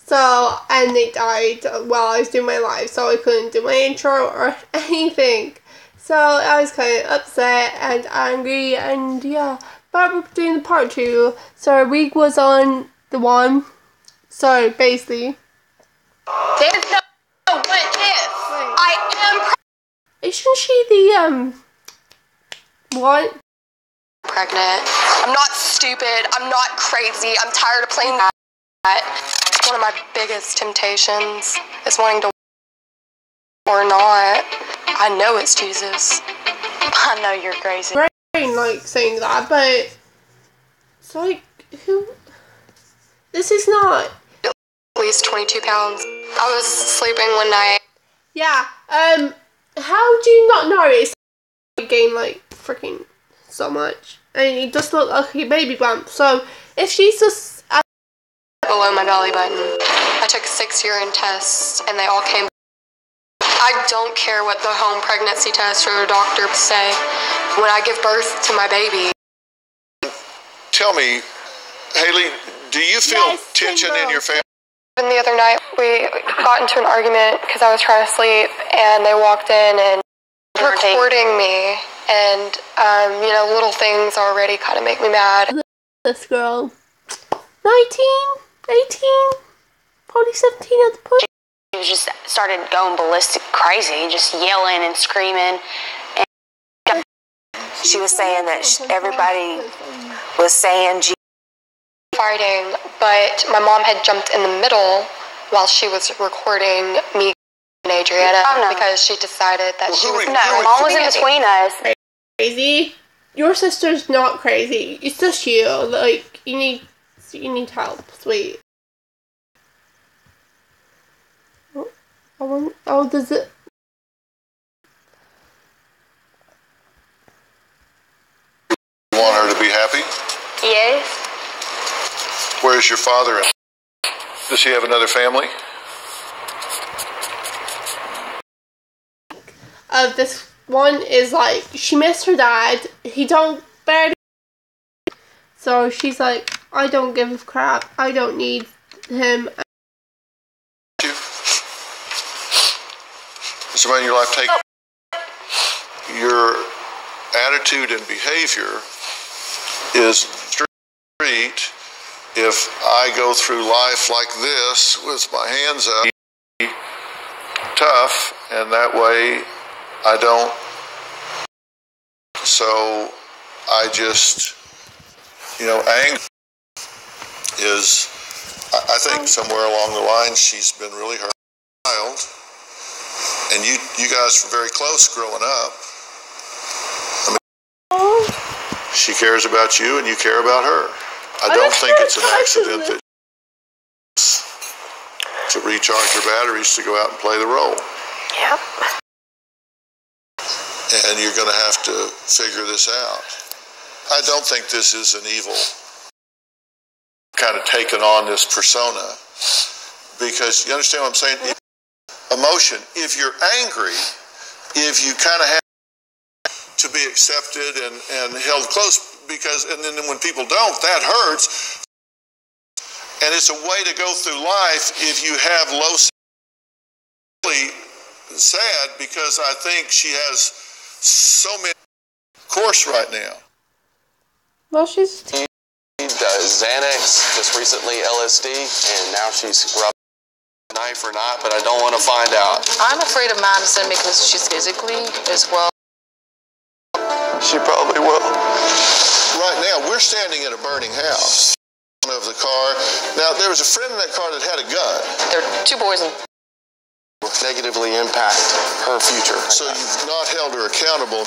So, and they died while I was doing my live, so I couldn't do my intro or anything. So I was kind of upset and angry, and yeah. But we're doing the part 2. So our week was on the 1. So basically, There's no what if. I am isn't she the what? pregnant. I'm not stupid. I'm not crazy. I'm tired of playing that. One of my biggest temptations is wanting to or not. I know it's Jesus. I know you're crazy. Brain like saying that, but it's like who? This is not. At least 22 pounds. I was sleeping one night. Yeah. How do you not notice? I gained like freaking so much, and he just looked like a baby bump. So if she's just Below my belly button. I took 6 urine tests and they all came. I don't care what the home pregnancy test or the doctor say. When I give birth to my baby. Tell me, Haley, do you feel tension in your family? And the other night we got into an argument because I was trying to sleep and they walked in and recording me and little things already kind of make me mad. this girl, 19, 18, probably 17 at the push. She was just started going ballistic, crazy, just yelling and screaming. And she was saying that everybody was saying Fighting, but my mom had jumped in the middle while she was recording me and Adriana because she decided that she was Mom was in between us. Crazy? Your sister's not crazy. It's just you. Like you need help, sweet. Does it? You want her to be happy? Yes. Where's your father? Does he have another family? This one is like she missed her dad. He don't barely. So she's like, I don't give a crap. I don't need him. Somebody in your life take your attitude and behavior is street. If I go through life like this with my hands up, tough, and that way I don't. So I just, anger is. I think somewhere along the line she's been really hurt. Child. And you guys were very close growing up. She cares about you and you care about her. I don't think it's an accident that to recharge your batteries to go out and play the role. Yep. And you're going to have to figure this out. I don't think this is an evil kind of taken on this persona. Because you understand what I'm saying? Emotion. If you're angry, if you kind of have to be accepted and held close, and then when people don't, that hurts. And it's a way to go through life if you have low really sad, because I think she has so many course right now. Well, she's Xanax, just recently LSD, and now she's rubbing knife or not, but I don't want to find out. I'm afraid of Madison because she's physically as well. She probably will. Right now, we're standing in a burning house of the car. Now, there was a friend in that car that had a gun. There are 2 boys and Negatively impact her future. So you've not held her accountable.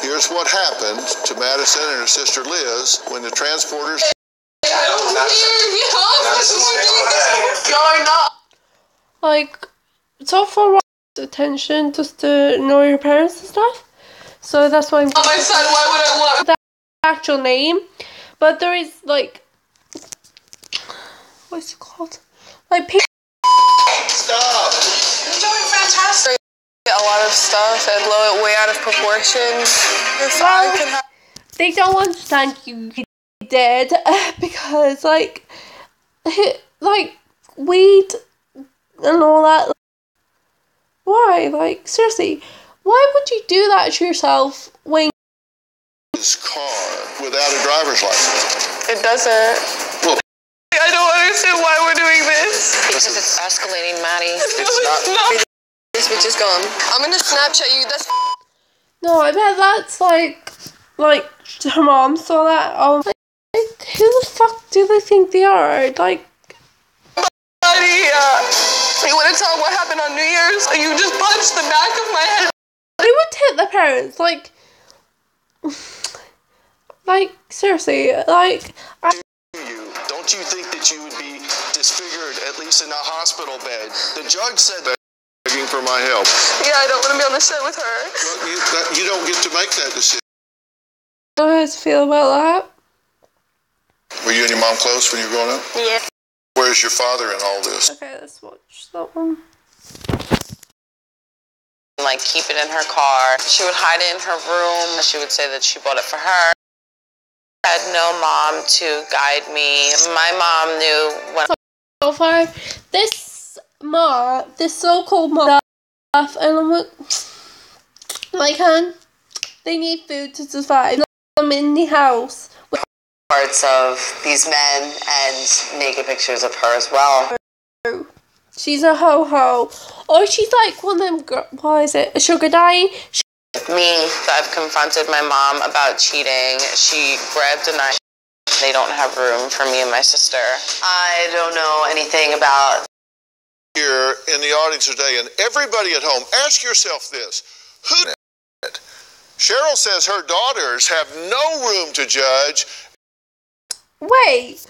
Here's what happened to Madison and her sister Liz when the transporters. like it's all for attention, just to know your parents and stuff. So that's why I'm. Oh my son, why would I want that actual name? But there is like, what's it called? Like people. Stop! You're doing fantastic. A lot of stuff and blow it way out of proportion. Well, they don't understand you did because like weed and all that. Why? Like, seriously, why would you do that to yourself when his car without a driver's license? It doesn't. Well, I don't understand why we're doing this. Because it's escalating, Maddie. it's not. This bitch is gone. I'm gonna Snapchat you. That's. No, I bet that's like her mom saw that. Oh, like, who the fuck do they think they are? Like, You want to tell what happened on New Year's? You just punched the back of my head. they would hit their parents. Like seriously, like. Don't you think that you would be disfigured, at least in a hospital bed? The judge said that. Begging for my help. Yeah, I don't want to be on the set with her. Well, you don't get to make that decision. How do you feel about that? Were you and your mom close when you were growing up? Yeah. Where's your father in all this? Okay, let's watch that one. Like, keep it in her car. She would hide it in her room. She would say that she bought it for her. I had no mom to guide me. My mom knew when. So far, this so-called mom stuff, and I'm like, hun, they need food to survive. I'm in the house. Parts of these men and naked pictures of her as well. She's a ho-ho. Or she's like one of them, what is it, a sugar daddy? Me, I've confronted my mom about cheating. She grabbed a knife. They don't have room for me and my sister. I don't know anything about. Here in the audience today, and everybody at home, ask yourself this. Who did it? Cheryl says her daughters have no room to judge. Wait,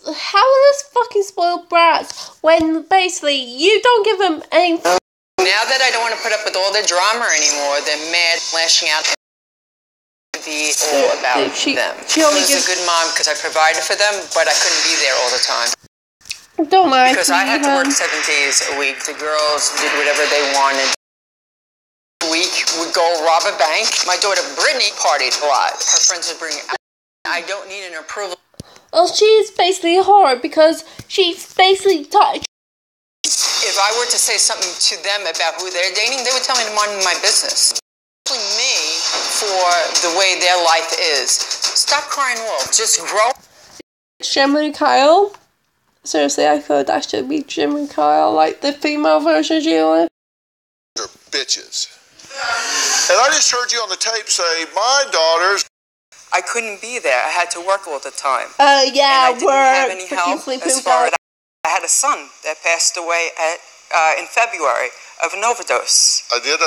how are those fucking spoiled brats when basically you don't give them any. Now that I don't want to put up with all the drama anymore, they're mad, lashing out, and be all about them. She I only was gives. a good mom because I provided for them, but I couldn't be there all the time. Don't lie Because to I me, had to work hun. 7 days a week. The girls did whatever they wanted. A week would go rob a bank. My daughter Brittany partied a lot. Her friends would bring. I don't need an approval. Well, she's basically a whore because she's basically touched. If I were to say something to them about who they're dating, they would tell me to mind my business. Especially me for the way their life is. Stop crying wolf. Just grow. Jim and Kyle. Seriously, I thought that should be Jim and Kyle, like the female version of Julie. They're bitches. And I just heard you on the tape say, my daughters. I couldn't be there. I had to work all the time. Yeah, and I didn't have any freaking help sleep as poop far out. as I had a son that passed away in February of an overdose. I did.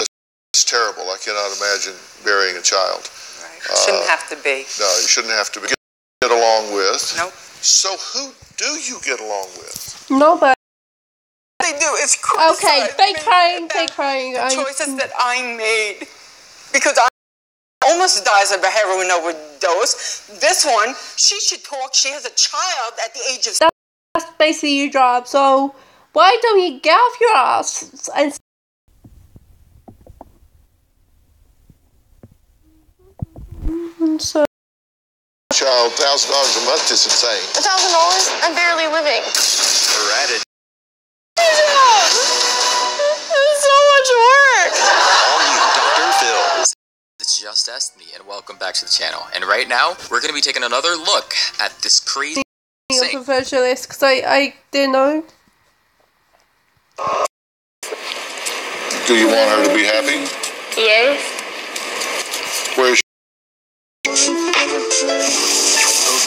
It's terrible. I cannot imagine burying a child. Right. Shouldn't have to be. No, you shouldn't have to get along with. Nope. So who do you get along with? Nobody. They do. It's crazy. Okay, fake crying. Choices that I made because I almost dies of a heroin overdose. This one, she should talk. She has a child at the age of. That's basically your job. So why don't you get off your ass and? So. Child, $1,000 a month is insane. $1,000? I'm barely living. We're at it. It's so much work. All you, Dr. Phil. It's Just Destiny, and welcome back to the channel. And right now, we're going to be taking another look at this crazy thing. Professionalist, because I didn't know. Do you want her to be happy? Yes. Where's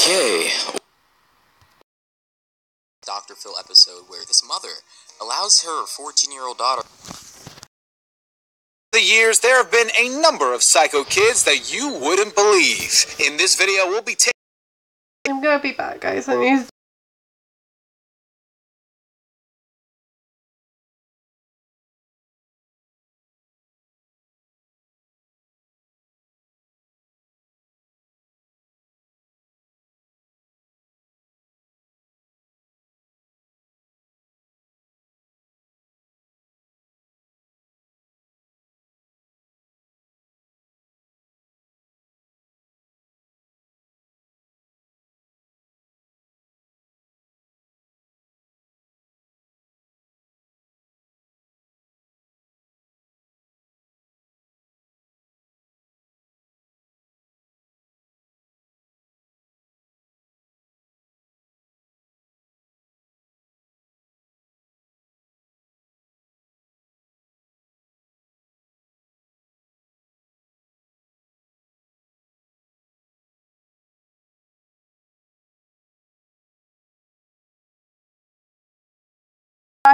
Okay. Dr. Phil episode where this mother allows her 14-year-old daughter. The years, there have been a number of psycho kids that you wouldn't believe. In this video, we'll be taking. I'm gonna be back, guys. I need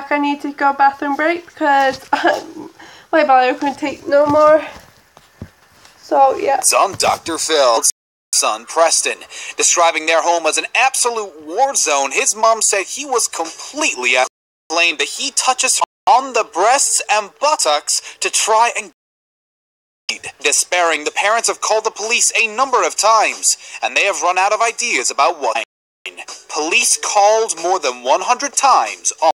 I need to go bathroom break because my bladder couldn't take no more. So yeah. On Dr. Phil's son Preston, describing their home as an absolute war zone. His mom said he was completely blamed that he touches her on the breasts and buttocks to try and despairing. The parents have called the police a number of times, and they have run out of ideas about what. Police called more than 100 times on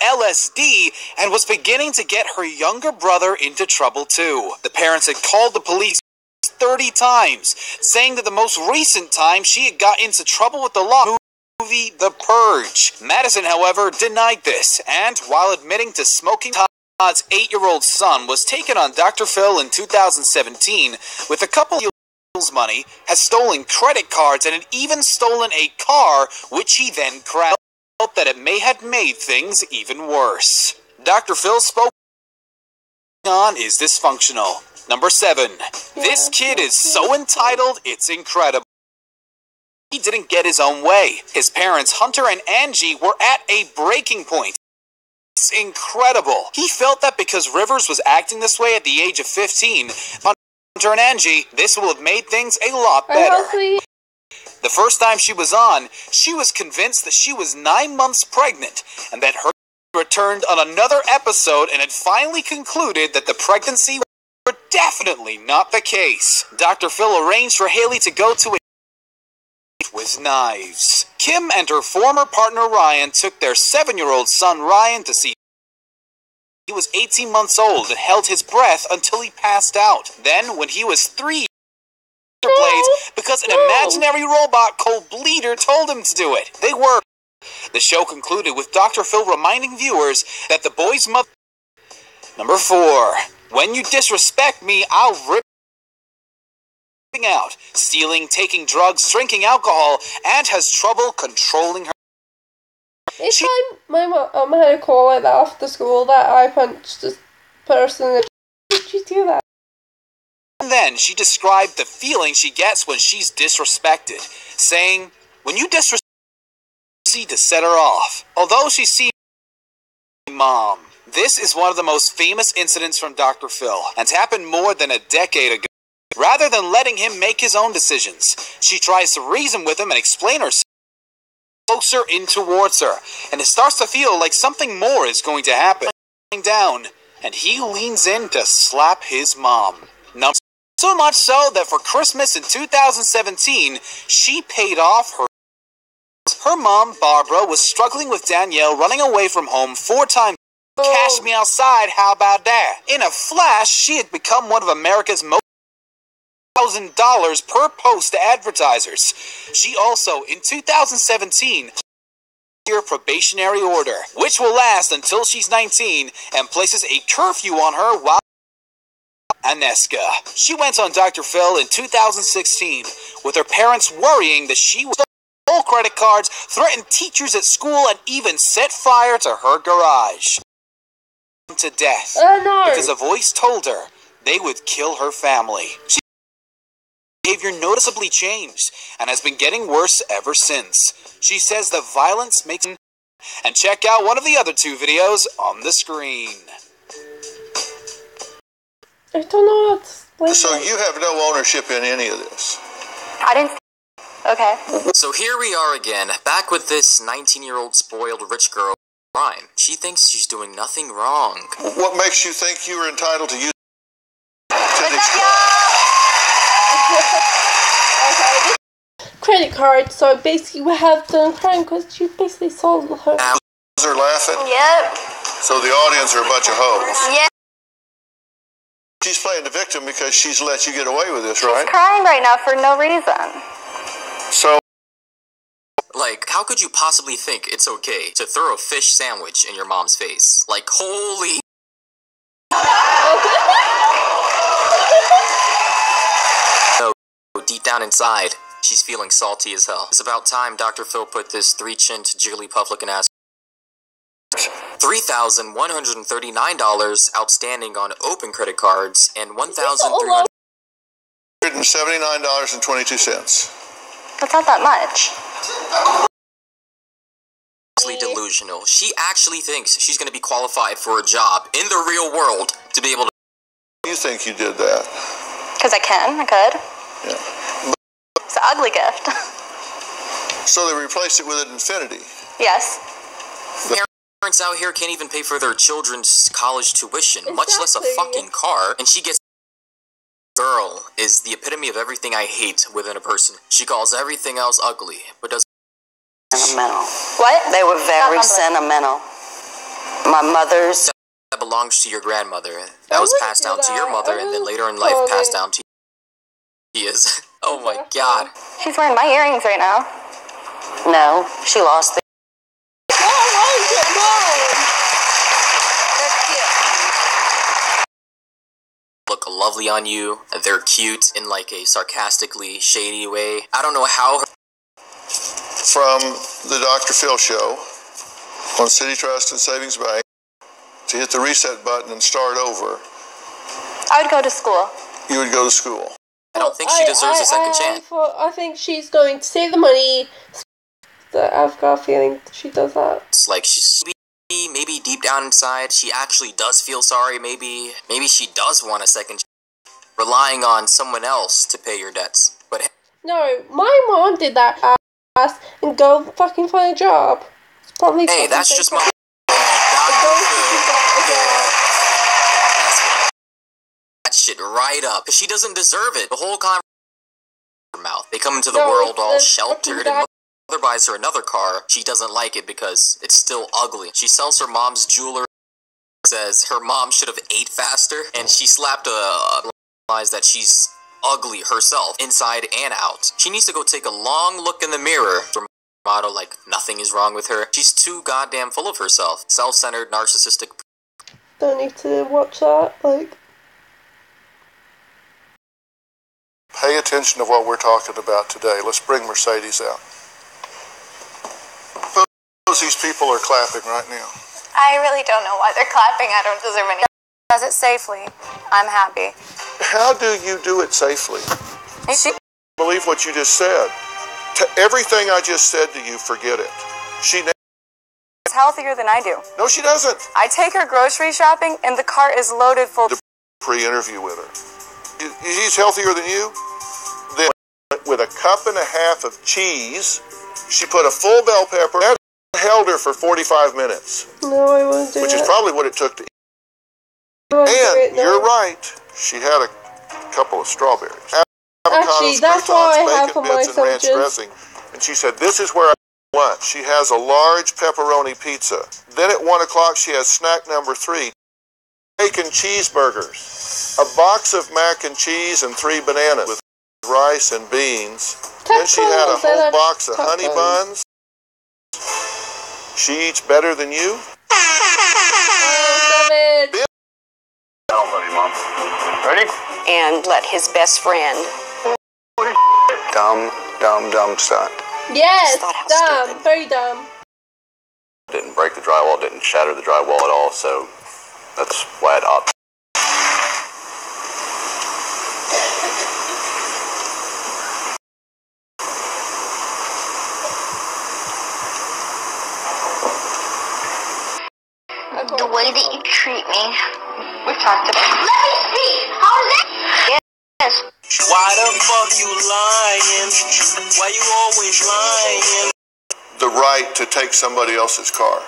LSD and was beginning to get her younger brother into trouble too. The parents had called the police 30 times, saying that the most recent time she had got into trouble with the law movie The Purge. Madison, however, denied this, and while admitting to smoking, Todd's 8-year-old son was taken on Dr. Phil in 2017 with a couple of money, has stolen credit cards, and had even stolen a car, which he then crashed. That it may have made things even worse. Dr. Phil spoke on is dysfunctional. Number 7. This kid is so entitled, it's incredible. He didn't get his own way. His parents, Hunter and Angie, were at a breaking point. It's incredible. He felt that because Rivers was acting this way at the age of 15, Hunter and Angie, this will have made things a lot better. The first time she was on, she was convinced that she was 9 months pregnant, and that her returned on another episode and had finally concluded that the pregnancy was definitely not the case. Dr. Phil arranged for Haley to go to a with knives. Kim and her former partner Ryan took their 7-year-old son Ryan to see. He was 18 months old and held his breath until he passed out. Then, when he was 3, blades because an imaginary robot called Bleeder told him to do it. They worked. The show concluded with Dr. Phil reminding viewers that the boy's mother. Number 4. When you disrespect me, I'll rip out. Stealing, taking drugs, drinking alcohol, and has trouble controlling her. Each time my mom had a call like that after school that I punched this person. Did you do that? And then she described the feeling she gets when she's disrespected, saying, when you disrespect me, to set her off. Although she seemed mom. This is one of the most famous incidents from Dr. Phil, and happened more than a decade ago. Rather than letting him make his own decisions, she tries to reason with him and explain herself closer in towards her, and it starts to feel like something more is going to happen. Down, and he leans in to slap his mom. So much so that for Christmas in 2017, she paid off her. Her mom, Barbara, was struggling with Danielle running away from home 4 times. Cash me outside, how about that? In a flash, she had become one of America's most $1,000 per post to advertisers. She also, in 2017, year probationary order, which will last until she's 19 and places a curfew on her while Aneska. She went on Dr. Phil in 2016 with her parents worrying that she stole credit cards, threatened teachers at school, and even set fire to her garage. To death because a voice told her they would kill her family. She behavior noticeably changed and has been getting worse ever since. She says the violence makes and check out one of the other 2 videos on the screen. I don't know what to explain. So you have no ownership in any of this? I didn't. Okay. So here we are again, back with this 19-year-old spoiled rich girl, Ryan. She thinks she's doing nothing wrong. What makes you think you are entitled to use credit card? So basically we have done crime because she basically sold her. They're laughing? Yep. So the audience are a bunch of hoes? Yep. She's playing the victim because she's let you get away with this, right? She's crying right now for no reason. So, like, how could you possibly think it's okay to throw a fish sandwich in your mom's face? Like, holy... No, deep down inside, she's feeling salty as hell. It's about time Dr. Phil put this 3-chinned Jigglypuff looking ass $3,139 outstanding on open credit cards and $1,379.22. That's not that much. delusional. delusional. She actually thinks she's going to be qualified for a job in the real world to be able to... You think you did that? Because I could. Yeah. It's an ugly gift. So they replaced it with an infinity. Yes. Parents out here can't even pay for their children's college tuition, much less a fucking car, and she gets... Girl is the epitome of everything I hate within a person. She calls everything else ugly, but does... Sentimental. What? They were very sentimental. My mother's... That belongs to your grandmother. That was passed down to your mother, and then later in life passed down to you. He is. Oh my god. She's wearing my earrings right now. No, she lost the... Look lovely on you. They're cute in like a sarcastically shady way. I don't know how. From the Dr. Phil show on City Trust and Savings Bank to hit the reset button and start over. I would go to school. You would go to school. I don't think she deserves a second chance. I think she's going to save the money. I've got a feeling she does that. It's like she's maybe deep down inside she actually does feel sorry. Maybe she does want a second chance, relying on someone else to pay your debts. But no, my mom did that ass and go fucking find a job. It's probably hey, that's just my. That shit right up, cause she doesn't deserve it. The whole conversation in her mouth. They come into the world all sheltered, and mother buys her another car. She doesn't like it because it's still ugly. She sells her mom's jewelry. Says her mom should have ate faster, and she slapped a realize that she's ugly herself, inside and out. She needs to go take a long look in the mirror. Her motto, like nothing is wrong with her. She's too goddamn full of herself. Self-centered, narcissistic. Don't need to watch that. Like. Pay attention to what we're talking about today. Let's bring Mercedes out. Suppose these people are clapping right now. I really don't know why they're clapping. I don't deserve any. Does it safely. I'm happy. How do you do it safely? Believe what you just said. Everything I just said to you, forget it. She is healthier than I do. No, she doesn't. I take her grocery shopping, and the cart is loaded full. The pre-interview with her. He's healthier than you. Then, with a cup and a half of cheese, she put a full bell pepper and held her for 45 minutes. No, I won't do it. Which is probably what it took to eat. And you're right. She had a couple of strawberries. Actually, that's what I have for my sandwiches. And she said, this is where I want. She has a large pepperoni pizza. Then at 1 o'clock, she has snack number 3. Bacon cheeseburgers. A box of mac and cheese and 3 bananas with rice and beans. Then she had a whole box of honey buns. She eats better than you? Mom. Ready? And let his best friend. Dumb stunt. Yes, dumb, very dumb. Didn't break the drywall, didn't shatter the drywall at all, so that's why I'd opt. The way that you treat me. We talked about it. Let me speak! How is that? Yes. Why the fuck you lying? Why you always lying? The right to take somebody else's car.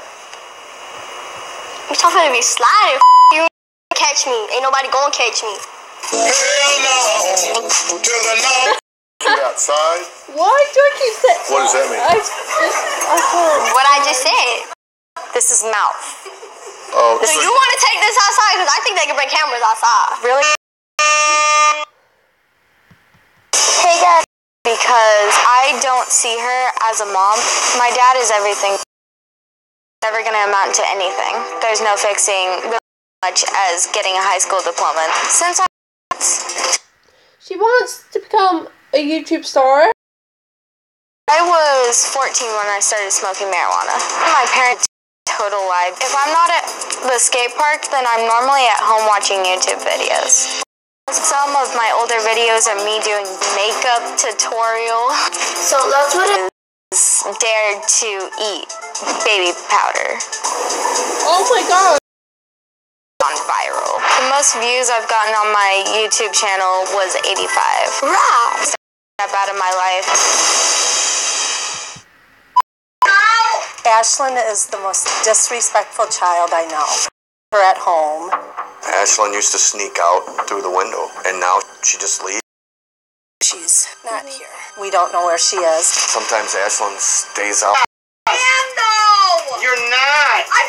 You're talking to me sliding. You catch me. Ain't nobody gonna catch me. Hell no! To the no! You outside? Why do I keep saying? What does that mean? What I just said. This is mouth. Oh, so you want to take this outside? Because I think they can bring cameras outside. Really? Hey, guys. Because I don't see her as a mom. My dad is everything. Never going to amount to anything. There's no fixing much as getting a high school diploma. Since she wants to become a YouTube star. I was 14 when I started smoking marijuana. My parents total lie. If I'm not at the skate park, then I'm normally at home watching YouTube videos. Some of my older videos are me doing makeup tutorial. So that's what it is. Dared to eat baby powder. Oh my god. On viral. The most views I've gotten on my YouTube channel was 85. Rah! Step out of my life. Ashlyn is the most disrespectful child I know. Her at home. Ashlyn used to sneak out through the window, and now she just leaves. She's not here. We don't know where she is. Sometimes Ashlyn stays out. I am though! You're not! I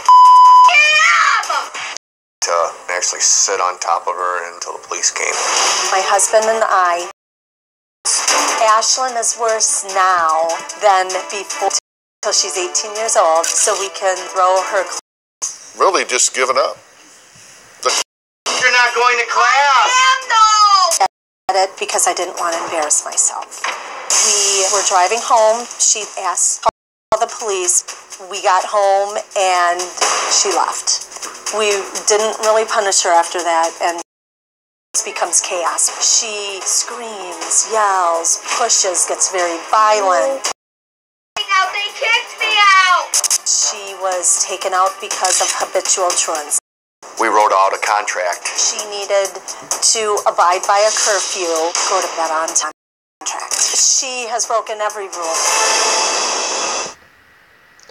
am! To actually sit on top of her until the police came. My husband and I. Ashlyn is worse now than before, till she's 18 years old, so we can throw her. Really just given up. You're not going to class! I am though! It because I didn't want to embarrass myself. We were driving home. She asked the police. We got home and she left. We didn't really punish her after that, and it becomes chaos. She screams, yells, pushes, gets very violent. They kicked me out! She was taken out because of habitual truants. We wrote out a contract. She needed to abide by a curfew, go to bed on time. She has broken every rule.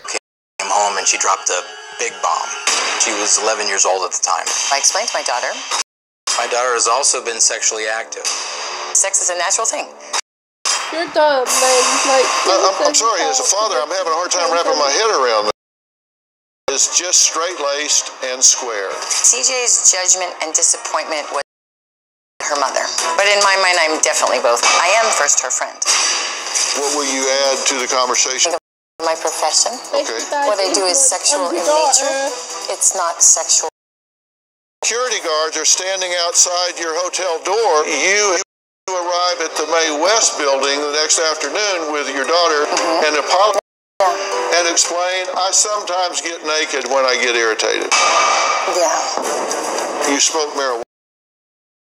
Came home and she dropped a big bomb. She was 11 years old at the time. I explained to my daughter. My daughter has also been sexually active. Sex is a natural thing. You're dumb, man. Like, I'm sorry, as a father, I'm having a hard time wrapping my head around this. It's just straight-laced and square. CJ's judgment and disappointment was her mother. But in my mind, I'm definitely both. I am first her friend. What will you add to the conversation? My profession. Okay. What I do is sexual in nature. It's not sexual. Security guards are standing outside your hotel door. You arrive at the Mae West building the next afternoon with your daughter and apologize and explain, I sometimes get naked when I get irritated. Yeah. You smoke marijuana.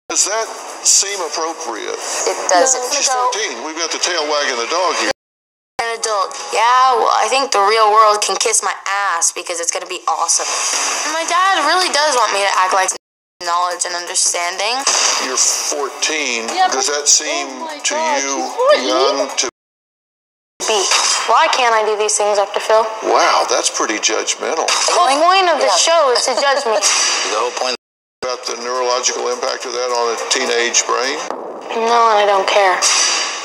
Does that seem appropriate? It does. She's 14. We've got the tail wagging the dog here. An adult. Yeah, well, I think the real world can kiss my ass because it's gonna be awesome. My dad really does want me to act like knowledge and understanding. You're 14. Yeah, does that seem to you she's 14. young to be? Why can't I do these things, Dr. Phil? Wow, that's pretty judgmental. The whole point of the show is to judge me. The whole point about the neurological impact of that on a teenage brain? No, and I don't care.